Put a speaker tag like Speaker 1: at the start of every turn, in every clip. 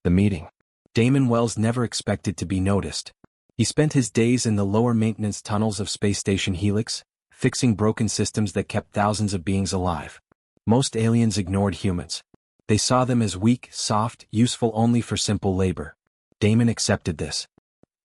Speaker 1: The meeting. Damon Wells never expected to be noticed. He spent his days in the lower maintenance tunnels of Space Station Helix, fixing broken systems that kept thousands of beings alive. Most aliens ignored humans. They saw them as weak, soft, useful only for simple labor. Damon accepted this.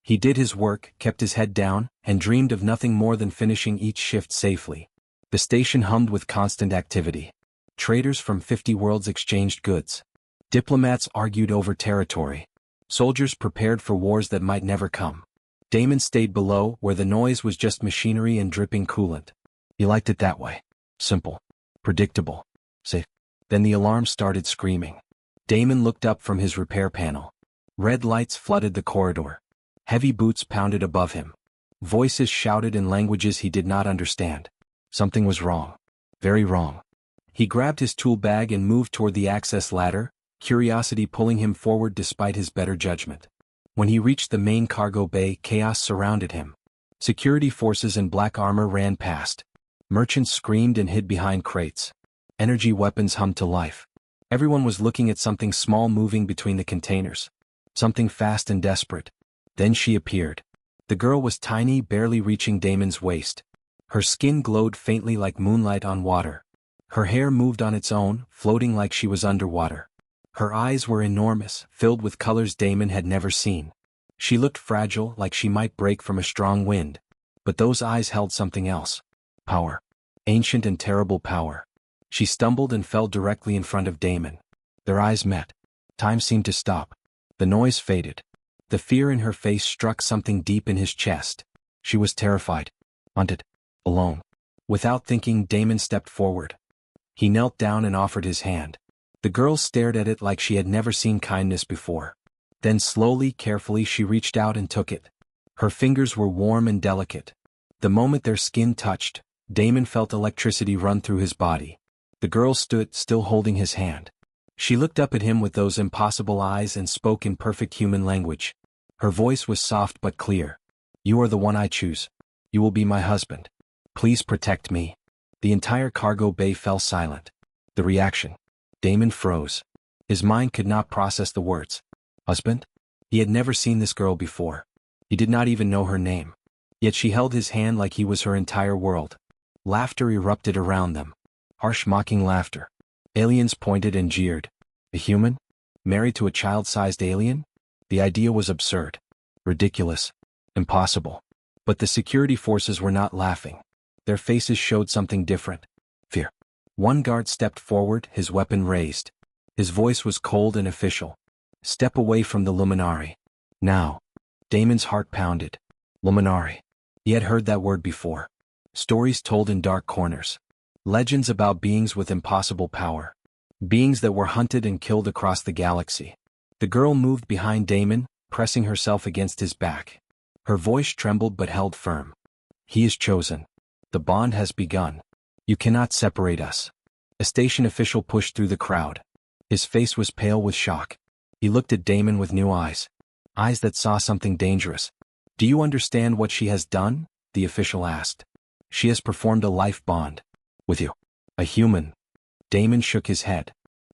Speaker 1: He did his work, kept his head down, and dreamed of nothing more than finishing each shift safely. The station hummed with constant activity. Traders from 50 worlds exchanged goods. Diplomats argued over territory. Soldiers prepared for wars that might never come. Damon stayed below, where the noise was just machinery and dripping coolant. He liked it that way. Simple. Predictable. Safe. Then the alarm started screaming. Damon looked up from his repair panel. Red lights flooded the corridor. Heavy boots pounded above him. Voices shouted in languages he did not understand. Something was wrong. Very wrong. He grabbed his tool bag and moved toward the access ladder, curiosity pulling him forward despite his better judgment. When he reached the main cargo bay, chaos surrounded him. Security forces in black armor ran past. Merchants screamed and hid behind crates. Energy weapons hummed to life. Everyone was looking at something small moving between the containers. Something fast and desperate. Then she appeared. The girl was tiny, barely reaching Damon's waist. Her skin glowed faintly like moonlight on water. Her hair moved on its own, floating like she was underwater. Her eyes were enormous, filled with colors Damon had never seen. She looked fragile, like she might break from a strong wind. But those eyes held something else. Power. Ancient and terrible power. She stumbled and fell directly in front of Damon. Their eyes met. Time seemed to stop. The noise faded. The fear in her face struck something deep in his chest. She was terrified. Hunted. Alone. Without thinking, Damon stepped forward. He knelt down and offered his hand. The girl stared at it like she had never seen kindness before. Then slowly, carefully she reached out and took it. Her fingers were warm and delicate. The moment their skin touched, Damon felt electricity run through his body. The girl stood, still holding his hand. She looked up at him with those impossible eyes and spoke in perfect human language. Her voice was soft but clear. "You are the one I choose. You will be my husband. Please protect me." The entire cargo bay fell silent. The reaction. Damon froze. His mind could not process the words. Husband? He had never seen this girl before. He did not even know her name. Yet she held his hand like he was her entire world. Laughter erupted around them. Harsh mocking laughter. Aliens pointed and jeered. A human? Married to a child-sized alien? The idea was absurd. Ridiculous. Impossible. But the security forces were not laughing. Their faces showed something different. Fear. One guard stepped forward, his weapon raised. His voice was cold and official. "Step away from the Luminari. Now." Damon's heart pounded. Luminari. He had heard that word before. Stories told in dark corners. Legends about beings with impossible power. Beings that were hunted and killed across the galaxy. The girl moved behind Damon, pressing herself against his back. Her voice trembled but held firm. "He is chosen. The bond has begun. You cannot separate us." A station official pushed through the crowd. His face was pale with shock. He looked at Damon with new eyes. Eyes that saw something dangerous. "Do you understand what she has done?" the official asked. "She has performed a life bond. With you. A human." Damon shook his head.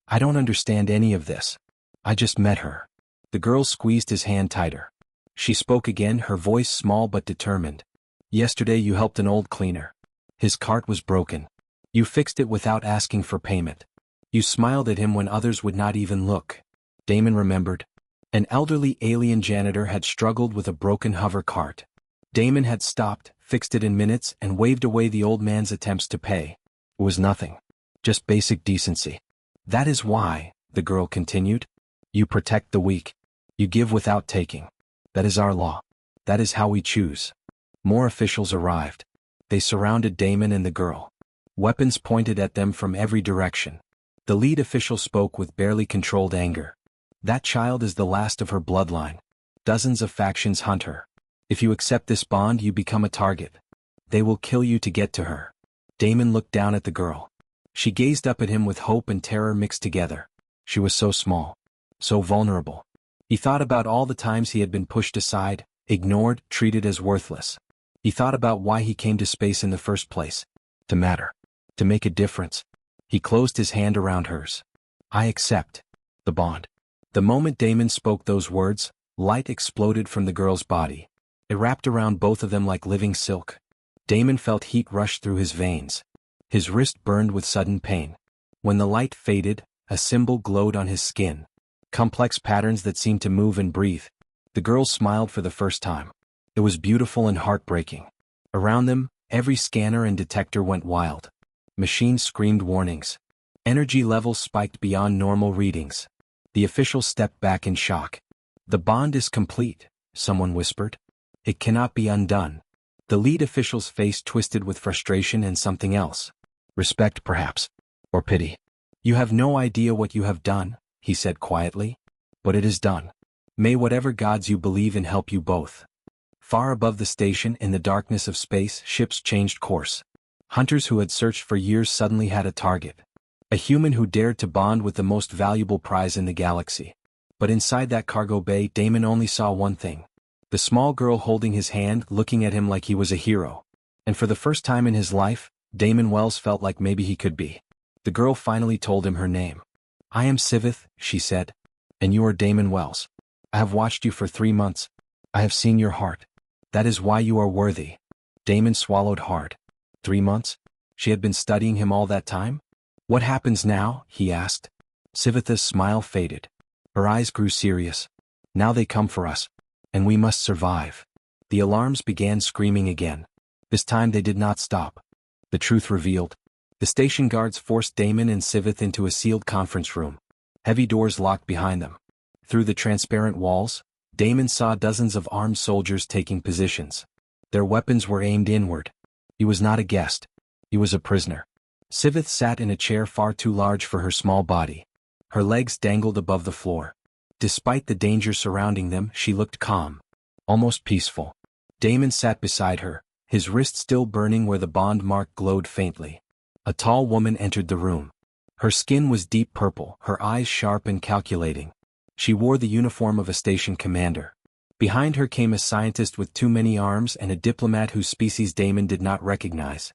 Speaker 1: "I don't understand any of this. I just met her." The girl squeezed his hand tighter. She spoke again, her voice small but determined. "Yesterday you helped an old cleaner. His cart was broken. You fixed it without asking for payment. You smiled at him when others would not even look." Damon remembered. An elderly alien janitor had struggled with a broken hover cart. Damon had stopped, fixed it in minutes, and waved away the old man's attempts to pay. It was nothing. Just basic decency. "That is why," the girl continued, "you protect the weak. You give without taking. That is our law. That is how we choose." More officials arrived. They surrounded Damon and the girl. Weapons pointed at them from every direction. The lead official spoke with barely controlled anger. "That child is the last of her bloodline. Dozens of factions hunt her. If you accept this bond, you become a target. They will kill you to get to her." Damon looked down at the girl. She gazed up at him with hope and terror mixed together. She was so small. So vulnerable. He thought about all the times he had been pushed aside, ignored, treated as worthless. He thought about why he came to space in the first place. To matter. To make a difference. He closed his hand around hers. "I accept. The bond. The moment Damon spoke those words, light exploded from the girl's body. It wrapped around both of them like living silk. Damon felt heat rush through his veins. His wrist burned with sudden pain. When the light faded, a symbol glowed on his skin. Complex patterns that seemed to move and breathe. The girl smiled for the first time. It was beautiful and heartbreaking. Around them, every scanner and detector went wild. Machines screamed warnings. Energy levels spiked beyond normal readings. The officials stepped back in shock. "The bond is complete," someone whispered. "It cannot be undone." The lead official's face twisted with frustration and something else. Respect, perhaps. Or pity. "You have no idea what you have done," he said quietly. "But it is done. May whatever gods you believe in help you both." Far above the station, in the darkness of space, ships changed course. Hunters who had searched for years suddenly had a target. A human who dared to bond with the most valuable prize in the galaxy. But inside that cargo bay, Damon only saw one thing. The small girl holding his hand, looking at him like he was a hero. And for the first time in his life, Damon Wells felt like maybe he could be. The girl finally told him her name. "I am Siveth," she said. "And you are Damon Wells. I have watched you for 3 months. I have seen your heart. That is why you are worthy." Damon swallowed hard. 3 months? She had been studying him all that time? "What happens now?" he asked. Siveth's smile faded. Her eyes grew serious. "Now they come for us. And we must survive." The alarms began screaming again. This time they did not stop. The truth revealed. The station guards forced Damon and Siveth into a sealed conference room. Heavy doors locked behind them. Through the transparent walls, Damon saw dozens of armed soldiers taking positions. Their weapons were aimed inward. He was not a guest. He was a prisoner. Siveth sat in a chair far too large for her small body. Her legs dangled above the floor. Despite the danger surrounding them, she looked calm. Almost peaceful. Damon sat beside her, his wrist still burning where the bond mark glowed faintly. A tall woman entered the room. Her skin was deep purple, her eyes sharp and calculating. She wore the uniform of a station commander. Behind her came a scientist with too many arms and a diplomat whose species Damon did not recognize.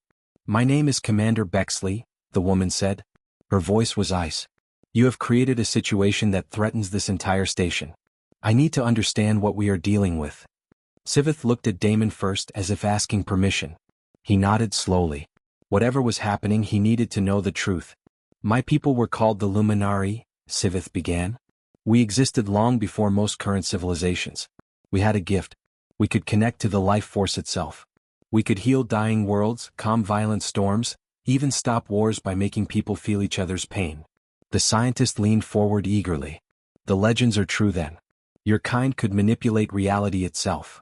Speaker 1: "My name is Commander Bexley," the woman said. Her voice was ice. "You have created a situation that threatens this entire station. I need to understand what we are dealing with." Siveth looked at Damon first as if asking permission. He nodded slowly. Whatever was happening, he needed to know the truth. "My people were called the Luminari," Siveth began. "We existed long before most current civilizations. We had a gift. We could connect to the life force itself. We could heal dying worlds, calm violent storms, even stop wars by making people feel each other's pain." The scientist leaned forward eagerly. "The legends are true then. Your kind could manipulate reality itself."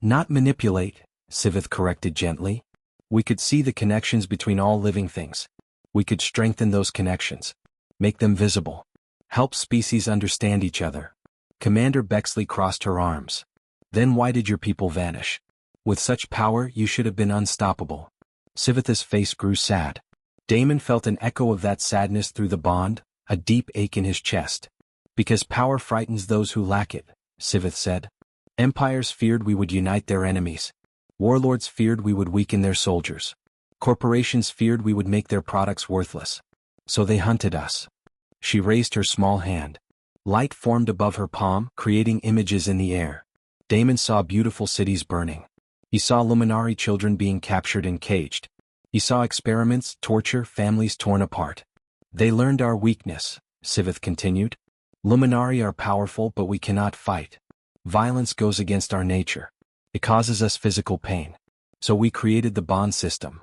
Speaker 1: "Not manipulate," Siveth corrected gently. "We could see the connections between all living things. We could strengthen those connections. Make them visible. Help species understand each other." Commander Bexley crossed her arms. "Then why did your people vanish? With such power, you should have been unstoppable." Siveth's face grew sad. Damon felt an echo of that sadness through the bond, a deep ache in his chest. "Because power frightens those who lack it," Siveth said. "Empires feared we would unite their enemies. Warlords feared we would weaken their soldiers. Corporations feared we would make their products worthless. So they hunted us." She raised her small hand. Light formed above her palm, creating images in the air. Damon saw beautiful cities burning. He saw Luminari children being captured and caged. He saw experiments, torture, families torn apart. "They learned our weakness," Siveth continued. "Luminari are powerful, but we cannot fight. Violence goes against our nature. It causes us physical pain. So we created the bond system."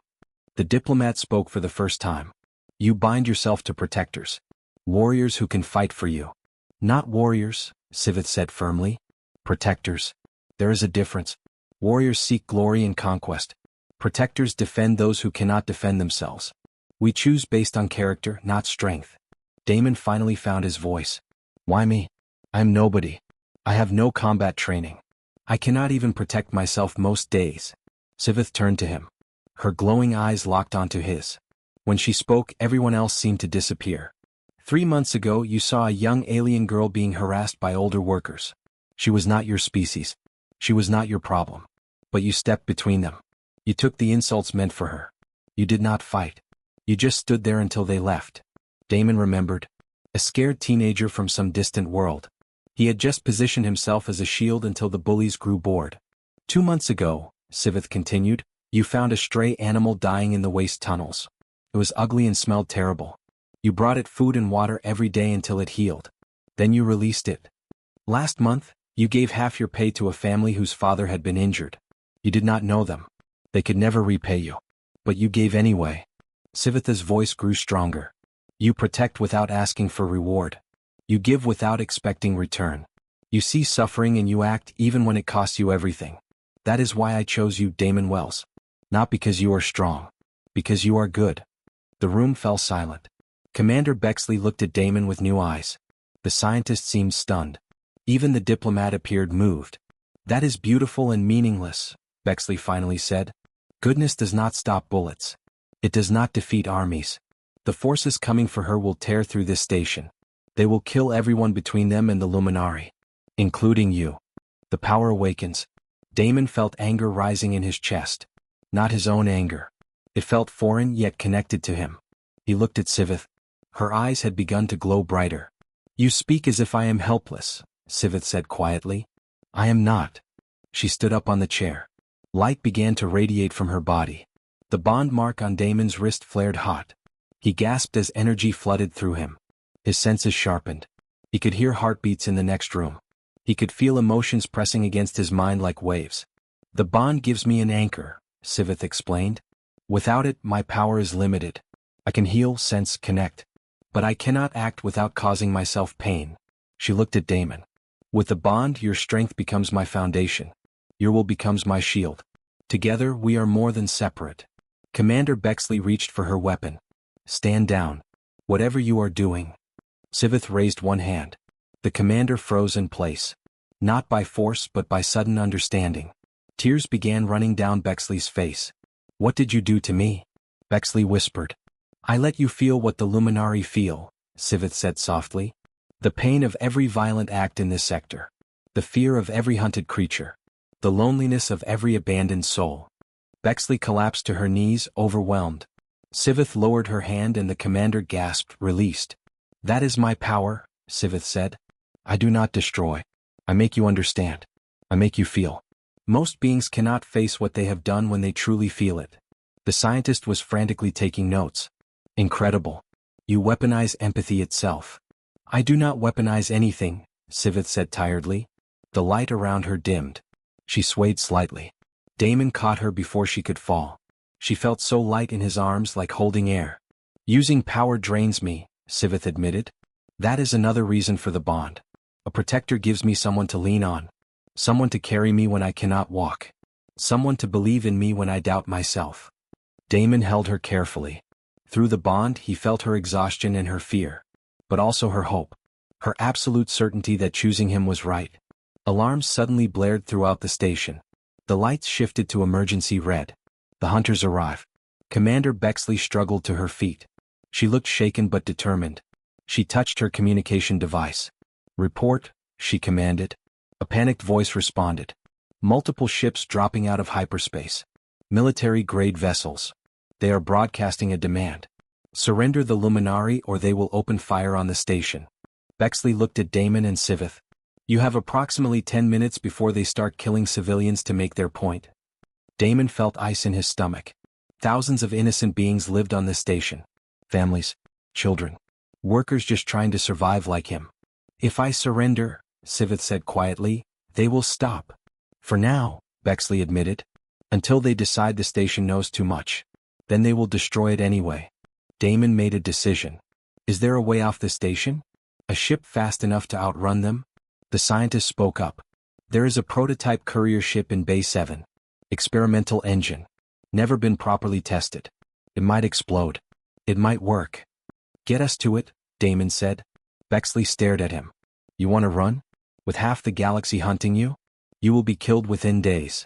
Speaker 1: The diplomat spoke for the first time. "You bind yourself to protectors. Warriors who can fight for you." "Not warriors," Siveth said firmly. "Protectors. There is a difference. Warriors seek glory and conquest. Protectors defend those who cannot defend themselves. We choose based on character, not strength." Damon finally found his voice. "Why me? I am nobody. I have no combat training. I cannot even protect myself most days." Siveth turned to him. Her glowing eyes locked onto his. When she spoke, everyone else seemed to disappear. 3 months ago, you saw a young alien girl being harassed by older workers. She was not your species. She was not your problem. But you stepped between them. You took the insults meant for her. You did not fight. You just stood there until they left." Damon remembered. A scared teenager from some distant world. He had just positioned himself as a shield until the bullies grew bored. 2 months ago, Siveth continued, you found a stray animal dying in the waste tunnels. It was ugly and smelled terrible. You brought it food and water every day until it healed. Then you released it. Last month, you gave half your pay to a family whose father had been injured. You did not know them. They could never repay you. But you gave anyway. Siveth's voice grew stronger. You protect without asking for reward. You give without expecting return. You see suffering and you act even when it costs you everything. That is why I chose you, Damon Wells. Not because you are strong. Because you are good. The room fell silent. Commander Bexley looked at Damon with new eyes. The scientist seemed stunned. Even the diplomat appeared moved. That is beautiful and meaningless, Bexley finally said. Goodness does not stop bullets. It does not defeat armies. The forces coming for her will tear through this station. They will kill everyone between them and the Luminari. Including you. The power awakens. Damon felt anger rising in his chest. Not his own anger. It felt foreign yet connected to him. He looked at Siveth. Her eyes had begun to glow brighter. You speak as if I am helpless, Siveth said quietly. I am not. She stood up on the chair. Light began to radiate from her body. The bond mark on Damon's wrist flared hot. He gasped as energy flooded through him. His senses sharpened. He could hear heartbeats in the next room. He could feel emotions pressing against his mind like waves. The bond gives me an anchor, Siveth explained. Without it, my power is limited. I can heal, sense, connect. But I cannot act without causing myself pain. She looked at Damon. With the bond, your strength becomes my foundation. Your will becomes my shield. Together, we are more than separate. Commander Bexley reached for her weapon. Stand down. Whatever you are doing. Siveth raised one hand. The commander froze in place. Not by force but by sudden understanding. Tears began running down Bexley's face. What did you do to me? Bexley whispered. I let you feel what the Luminari feel, Siveth said softly. The pain of every violent act in this sector. The fear of every hunted creature. The loneliness of every abandoned soul. Bexley collapsed to her knees, overwhelmed. Siveth lowered her hand and the commander gasped, released. That is my power, Siveth said. I do not destroy. I make you understand. I make you feel. Most beings cannot face what they have done when they truly feel it. The scientist was frantically taking notes. Incredible. You weaponize empathy itself. I do not weaponize anything, Siveth said tiredly. The light around her dimmed. She swayed slightly. Damon caught her before she could fall. She felt so light in his arms like holding air. Using power drains me, Siveth admitted. That is another reason for the bond. A protector gives me someone to lean on. Someone to carry me when I cannot walk. Someone to believe in me when I doubt myself. Damon held her carefully. Through the bond he felt her exhaustion and her fear. But also her hope. Her absolute certainty that choosing him was right. Alarms suddenly blared throughout the station. The lights shifted to emergency red. The hunters arrived. Commander Bexley struggled to her feet. She looked shaken but determined. She touched her communication device. Report, she commanded. A panicked voice responded. Multiple ships dropping out of hyperspace. Military-grade vessels. They are broadcasting a demand. Surrender the Luminari or they will open fire on the station. Bexley looked at Damon and Siveth. You have approximately 10 minutes before they start killing civilians to make their point. Damon felt ice in his stomach. Thousands of innocent beings lived on this station. Families. Children. Workers just trying to survive like him. If I surrender, Siveth said quietly, they will stop. For now, Bexley admitted. Until they decide the station knows too much. Then they will destroy it anyway. Damon made a decision. Is there a way off the station? A ship fast enough to outrun them? The scientist spoke up. There is a prototype courier ship in Bay 7. Experimental engine. Never been properly tested. It might explode. It might work. Get us to it, Damon said. Bexley stared at him. You want to run? With half the galaxy hunting you? You will be killed within days.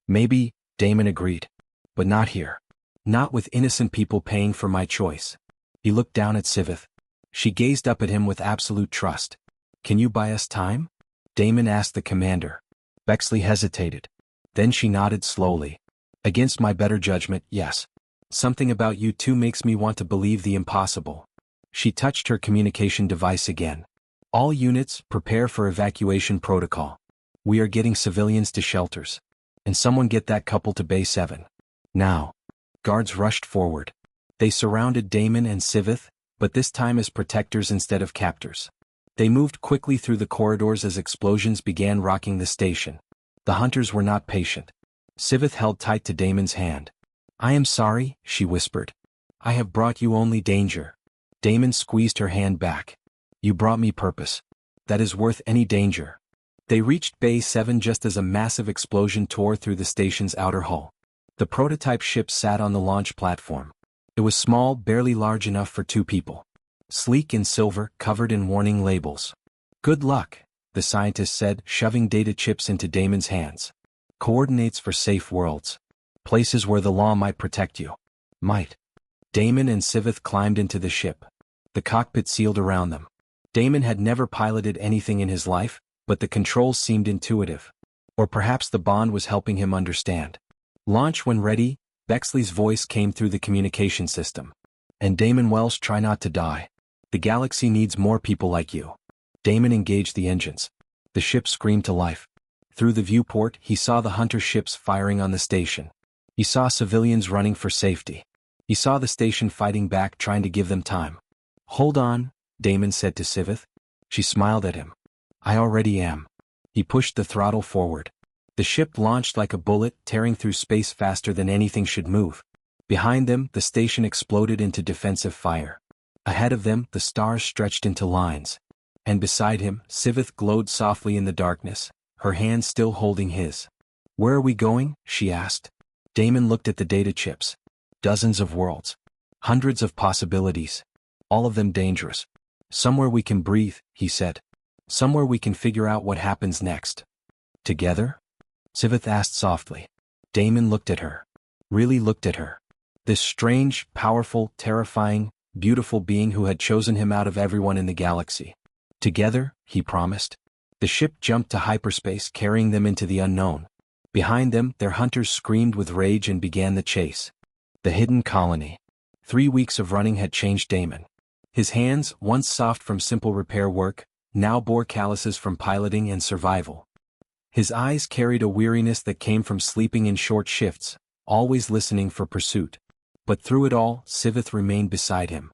Speaker 1: Maybe, Damon agreed. But not here. Not with innocent people paying for my choice. He looked down at Siveth. She gazed up at him with absolute trust. Can you buy us time? Damon asked the commander. Bexley hesitated. Then she nodded slowly. Against my better judgment, yes. Something about you two makes me want to believe the impossible. She touched her communication device again. All units, prepare for evacuation protocol. We are getting civilians to shelters. And someone get that couple to Bay 7. Now. Guards rushed forward. They surrounded Damon and Siveth, but this time as protectors instead of captors. They moved quickly through the corridors as explosions began rocking the station. The hunters were not patient. Siveth held tight to Damon's hand. I am sorry, she whispered. I have brought you only danger. Damon squeezed her hand back. You brought me purpose. That is worth any danger. They reached Bay 7 just as a massive explosion tore through the station's outer hull. The prototype ship sat on the launch platform. It was small, barely large enough for 2 people. Sleek in silver, covered in warning labels. Good luck, the scientist said, shoving data chips into Damon's hands. Coordinates for safe worlds. Places where the law might protect you. Might. Damon and Siveth climbed into the ship. The cockpit sealed around them. Damon had never piloted anything in his life, but the controls seemed intuitive. Or perhaps the bond was helping him understand. Launch when ready, Bexley's voice came through the communication system. And Damon Wells, try not to die. The galaxy needs more people like you. Damon engaged the engines. The ship screamed to life. Through the viewport, he saw the hunter ships firing on the station. He saw civilians running for safety. He saw the station fighting back, trying to give them time. Hold on, Damon said to Siveth. She smiled at him. I already am. He pushed the throttle forward. The ship launched like a bullet, tearing through space faster than anything should move. Behind them, the station exploded into defensive fire. Ahead of them, the stars stretched into lines. And beside him, Siveth glowed softly in the darkness, her hand still holding his. Where are we going? She asked. Damon looked at the data chips. Dozens of worlds. Hundreds of possibilities. All of them dangerous. Somewhere we can breathe, he said. Somewhere we can figure out what happens next. Together? Siveth asked softly. Damon looked at her. Really looked at her. This strange, powerful, terrifying, beautiful being who had chosen him out of everyone in the galaxy. Together, he promised. The ship jumped to hyperspace, carrying them into the unknown. Behind them, their hunters screamed with rage and began the chase. The hidden colony. 3 weeks of running had changed Damon. His hands, once soft from simple repair work, now bore calluses from piloting and survival. His eyes carried a weariness that came from sleeping in short shifts, always listening for pursuit. But through it all, Siveth remained beside him.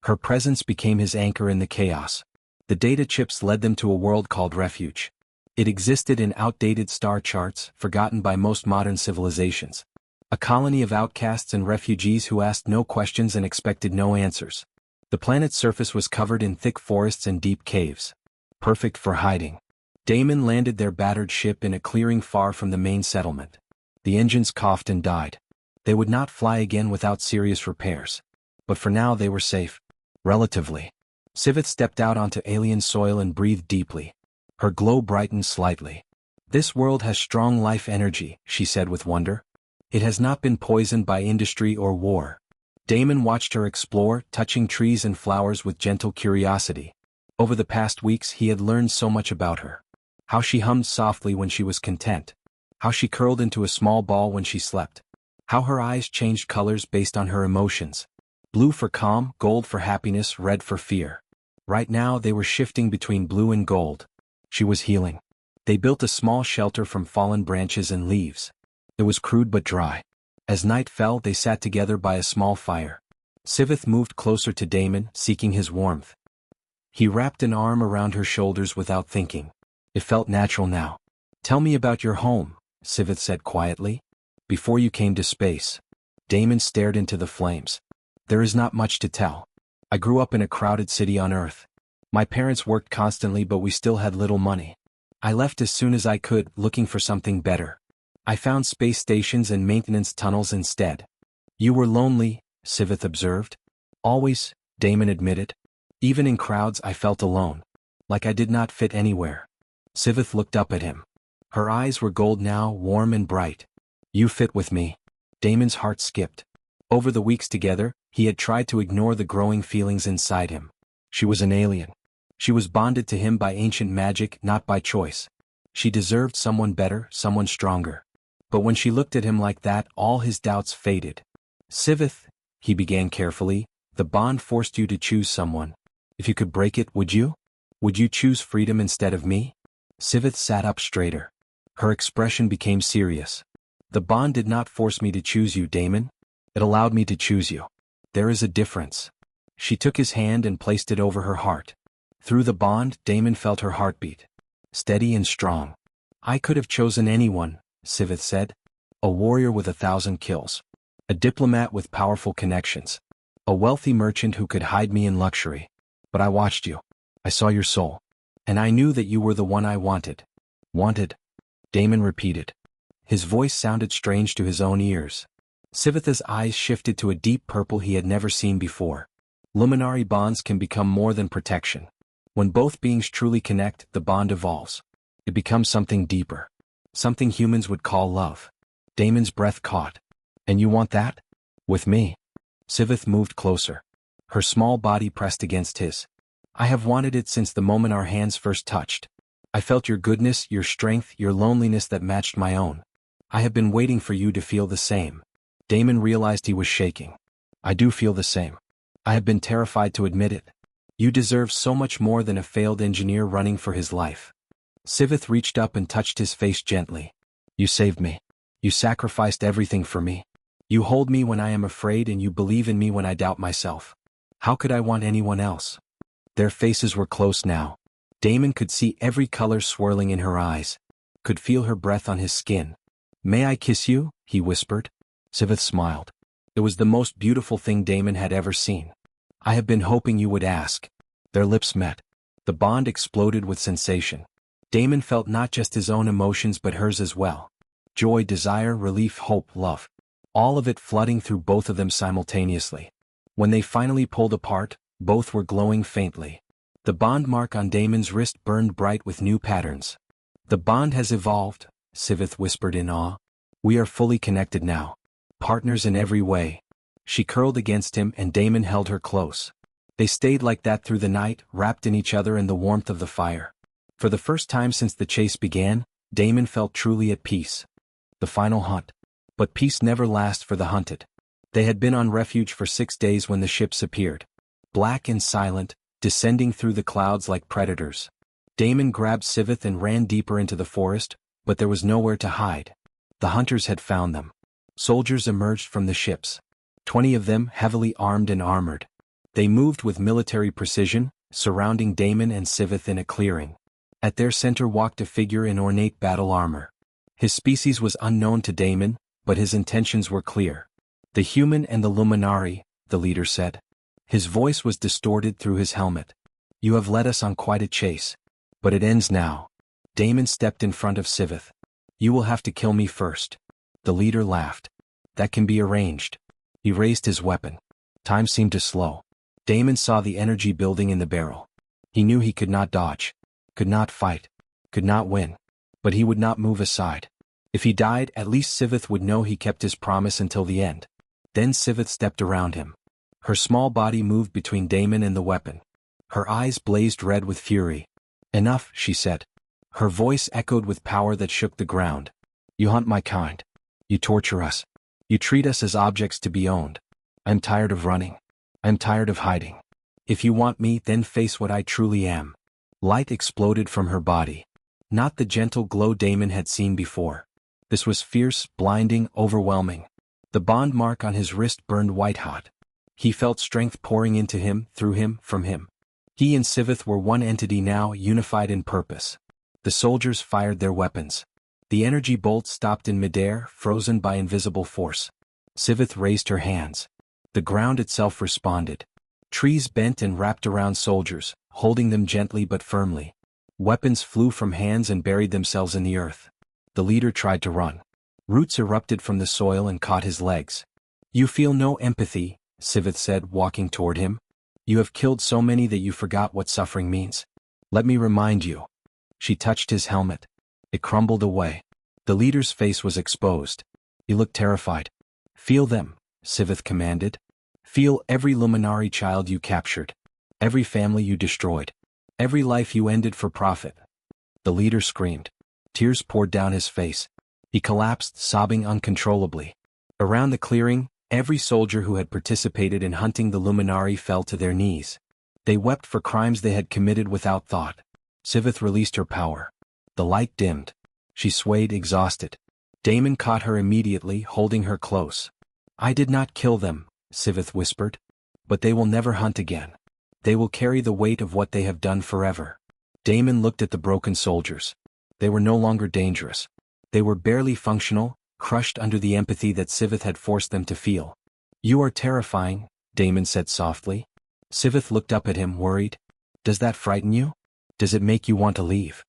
Speaker 1: Her presence became his anchor in the chaos. The data chips led them to a world called Refuge. It existed in outdated star charts, forgotten by most modern civilizations. A colony of outcasts and refugees who asked no questions and expected no answers. The planet's surface was covered in thick forests and deep caves. Perfect for hiding. Damon landed their battered ship in a clearing far from the main settlement. The engines coughed and died. They would not fly again without serious repairs. But for now they were safe. Relatively. Siveth stepped out onto alien soil and breathed deeply. Her glow brightened slightly. This world has strong life energy, she said with wonder. It has not been poisoned by industry or war. Damon watched her explore, touching trees and flowers with gentle curiosity. Over the past weeks he had learned so much about her. How she hummed softly when she was content. How she curled into a small ball when she slept. How her eyes changed colors based on her emotions. Blue for calm, gold for happiness, red for fear. Right now they were shifting between blue and gold. She was healing. They built a small shelter from fallen branches and leaves. It was crude but dry. As night fell, they sat together by a small fire. Siveth moved closer to Damon, seeking his warmth. He wrapped an arm around her shoulders without thinking. It felt natural now. Tell me about your home, Siveth said quietly. Before you came to space. Damon stared into the flames. There is not much to tell. I grew up in a crowded city on Earth. My parents worked constantly, but we still had little money. I left as soon as I could, looking for something better. I found space stations and maintenance tunnels instead. You were lonely, Siveth observed. Always, Damon admitted. Even in crowds I felt alone. Like I did not fit anywhere. Siveth looked up at him. Her eyes were gold now, warm and bright. You fit with me. Damon's heart skipped. Over the weeks together, he had tried to ignore the growing feelings inside him. She was an alien. She was bonded to him by ancient magic, not by choice. She deserved someone better, someone stronger. But when she looked at him like that, all his doubts faded. Siveth, he began carefully, the bond forced you to choose someone. If you could break it, would you? Would you choose freedom instead of me? Siveth sat up straighter. Her expression became serious. The bond did not force me to choose you, Damon. It allowed me to choose you. There is a difference. She took his hand and placed it over her heart. Through the bond, Damon felt her heartbeat. Steady and strong. I could have chosen anyone, Siveth said. A warrior with 1,000 kills. A diplomat with powerful connections. A wealthy merchant who could hide me in luxury. But I watched you. I saw your soul. And I knew that you were the one I wanted. Wanted? Damon repeated. His voice sounded strange to his own ears. Siveth's eyes shifted to a deep purple he had never seen before. Luminari bonds can become more than protection. When both beings truly connect, the bond evolves. It becomes something deeper. Something humans would call love. Damon's breath caught. And you want that? With me? Siveth moved closer. Her small body pressed against his. I have wanted it since the moment our hands first touched. I felt your goodness, your strength, your loneliness that matched my own. I have been waiting for you to feel the same. Damon realized he was shaking. I do feel the same. I have been terrified to admit it. You deserve so much more than a failed engineer running for his life. Siveth reached up and touched his face gently. You saved me. You sacrificed everything for me. You hold me when I am afraid and you believe in me when I doubt myself. How could I want anyone else? Their faces were close now. Damon could see every color swirling in her eyes. Could feel her breath on his skin. May I kiss you? He whispered. Siveth smiled. It was the most beautiful thing Damon had ever seen. I have been hoping you would ask. Their lips met. The bond exploded with sensation. Damon felt not just his own emotions but hers as well. Joy, desire, relief, hope, love. All of it flooding through both of them simultaneously. When they finally pulled apart, both were glowing faintly. The bond mark on Damon's wrist burned bright with new patterns. The bond has evolved, Siveth whispered in awe. We are fully connected now. Partners in every way. She curled against him and Damon held her close. They stayed like that through the night, wrapped in each other in the warmth of the fire. For the first time since the chase began, Damon felt truly at peace. The final hunt. But peace never lasts for the hunted. They had been on refuge for 6 days when the ships appeared. Black and silent, descending through the clouds like predators. Damon grabbed Siveth and ran deeper into the forest, but there was nowhere to hide. The hunters had found them. Soldiers emerged from the ships. 20 of them heavily armed and armored. They moved with military precision, surrounding Damon and Siveth in a clearing. At their center walked a figure in ornate battle armor. His species was unknown to Damon, but his intentions were clear. The human and the Luminari, the leader said. His voice was distorted through his helmet. You have led us on quite a chase. But it ends now. Damon stepped in front of Siveth. You will have to kill me first. The leader laughed. That can be arranged. He raised his weapon. Time seemed to slow. Damon saw the energy building in the barrel. He knew he could not dodge. Could not fight. Could not win. But he would not move aside. If he died, at least Siveth would know he kept his promise until the end. Then Siveth stepped around him. Her small body moved between Damon and the weapon. Her eyes blazed red with fury. Enough, she said. Her voice echoed with power that shook the ground. You hunt my kind. You torture us. You treat us as objects to be owned. I'm tired of running. I'm tired of hiding. If you want me, then face what I truly am. Light exploded from her body. Not the gentle glow Damon had seen before. This was fierce, blinding, overwhelming. The bond mark on his wrist burned white-hot. He felt strength pouring into him, through him, from him. He and Siveth were one entity now, unified in purpose. The soldiers fired their weapons. The energy bolts stopped in midair, frozen by invisible force. Siveth raised her hands. The ground itself responded. Trees bent and wrapped around soldiers, holding them gently but firmly. Weapons flew from hands and buried themselves in the earth. The leader tried to run. Roots erupted from the soil and caught his legs. You feel no empathy, Siveth said, walking toward him. You have killed so many that you forgot what suffering means. Let me remind you. She touched his helmet. It crumbled away. The leader's face was exposed. He looked terrified. Feel them, Siveth commanded. Feel every Luminari child you captured. Every family you destroyed. Every life you ended for profit. The leader screamed. Tears poured down his face. He collapsed, sobbing uncontrollably. Around the clearing, every soldier who had participated in hunting the Luminari fell to their knees. They wept for crimes they had committed without thought. Siveth released her power. The light dimmed. She swayed exhausted. Damon caught her immediately, holding her close. "I did not kill them," Siveth whispered. "But they will never hunt again. They will carry the weight of what they have done forever." Damon looked at the broken soldiers. They were no longer dangerous. They were barely functional, crushed under the empathy that Siveth had forced them to feel. "You are terrifying," Damon said softly. Siveth looked up at him, worried. "Does that frighten you? Does it make you want to leave?"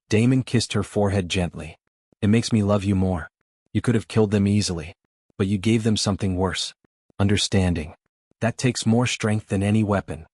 Speaker 1: Damon kissed her forehead gently. "It makes me love you more. You could have killed them easily. But you gave them something worse. Understanding. That takes more strength than any weapon.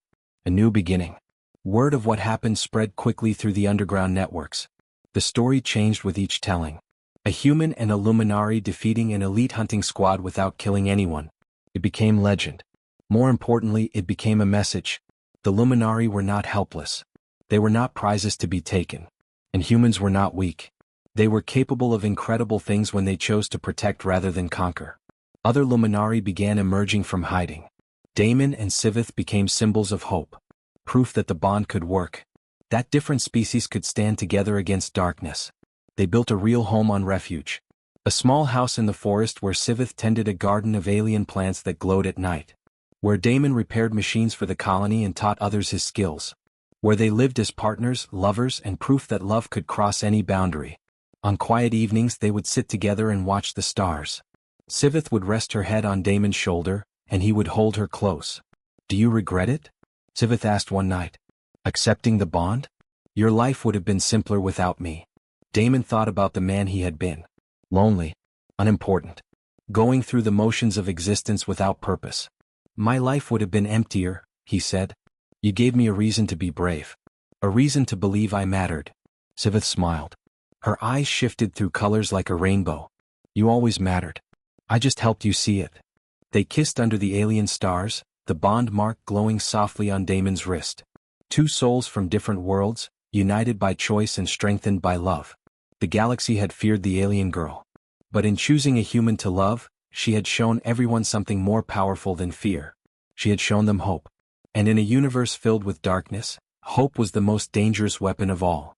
Speaker 1: A new beginning." Word of what happened spread quickly through the underground networks. The story changed with each telling. A human and a Luminari defeating an elite hunting squad without killing anyone. It became legend. More importantly, it became a message. The Luminari were not helpless. They were not prizes to be taken. And humans were not weak. They were capable of incredible things when they chose to protect rather than conquer. Other Luminari began emerging from hiding. Damon and Siveth became symbols of hope. Proof that the bond could work. That different species could stand together against darkness. They built a real home on refuge. A small house in the forest where Siveth tended a garden of alien plants that glowed at night. Where Damon repaired machines for the colony and taught others his skills. Where they lived as partners, lovers, and proof that love could cross any boundary. On quiet evenings they would sit together and watch the stars. Siveth would rest her head on Damon's shoulder, and he would hold her close. "Do you regret it?" Siveth asked one night. "Accepting the bond? Your life would have been simpler without me." Damon thought about the man he had been. Lonely. Unimportant. Going through the motions of existence without purpose. "My life would have been emptier," he said. "You gave me a reason to be brave. A reason to believe I mattered." Siveth smiled. Her eyes shifted through colors like a rainbow. "You always mattered. I just helped you see it." They kissed under the alien stars, the bond mark glowing softly on Damon's wrist. Two souls from different worlds, united by choice and strengthened by love. The galaxy had feared the alien girl. But in choosing a human to love, she had shown everyone something more powerful than fear. She had shown them hope. And in a universe filled with darkness, hope was the most dangerous weapon of all.